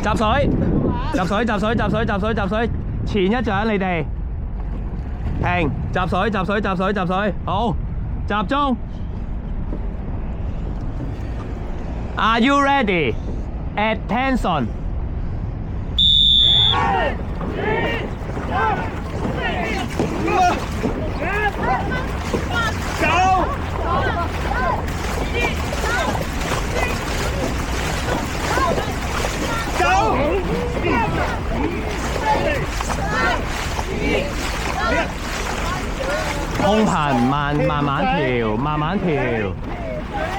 集水，集水，集水，集水，集水，集水，前一陣你哋停，集水，集水，集水，集水，好，集中。Are you ready? Attention. 空頻慢慢調，慢慢調。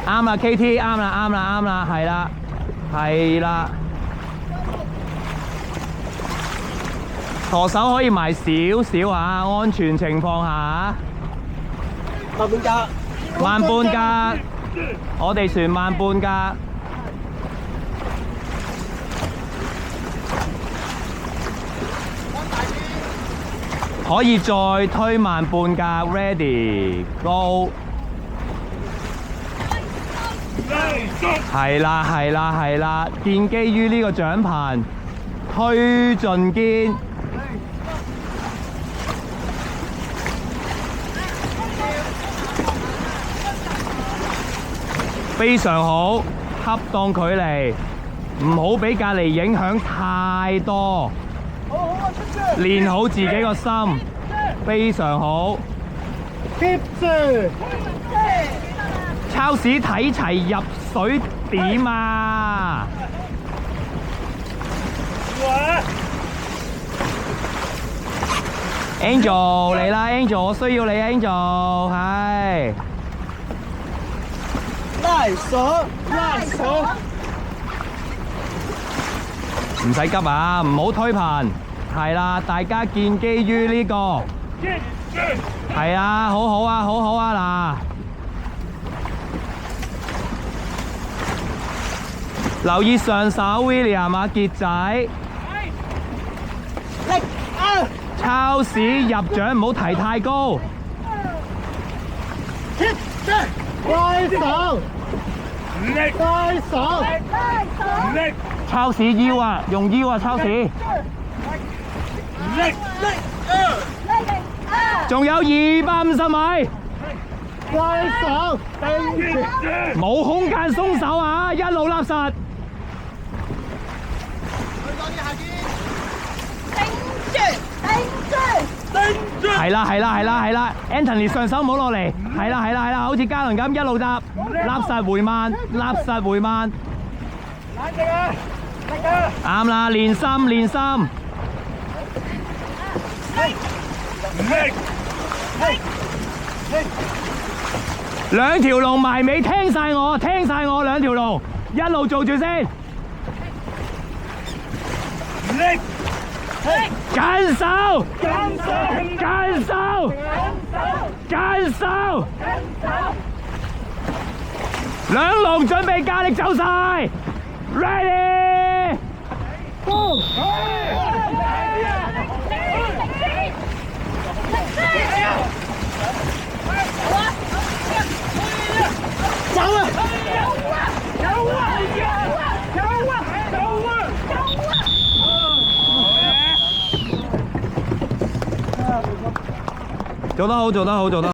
啱啦 ，KT 啱啦，啱啦，啱啦，係啦，係啦。舵手可以埋少少啊，安全情況下。慢半格，慢半格，我哋船慢半格。可以再推慢半格 ，ready go。係啦，係啦，係啦，建基於呢個獎盤，推進肩。非常好，恰當距離，唔好俾隔離影響太多。練好自己個心，非常好。貼住，超市睇齊入水點啊 ！Angel 嚟啦 ，Angel， 我需要你 ，Angel， 係。拉鎖，拉鎖。唔使急啊，唔好推頻。係啦，大家建基於呢個，係啊，好好啊，好好啊嗱，留意上手 William 啊，傑仔，超市入獎唔好提太高，拉手，拉手，超市腰啊，用腰啊，超市。仲有250米，拉手，頂住，冇空間鬆手啊！一路拉實。係啦係啦係啦係啦 ，Anthony 上手唔好落嚟，係啦係啦係啦，好似嘉倫咁一路搭，拉實回慢，拉實回慢。啱啦，練心練心。兩條龍埋尾，聽晒我，聽晒我，兩條龍一路做住先。緊手，緊手，緊手，兩龍準備加力走晒 ，ready， go！ 走啊！做得好，做得好，做得好。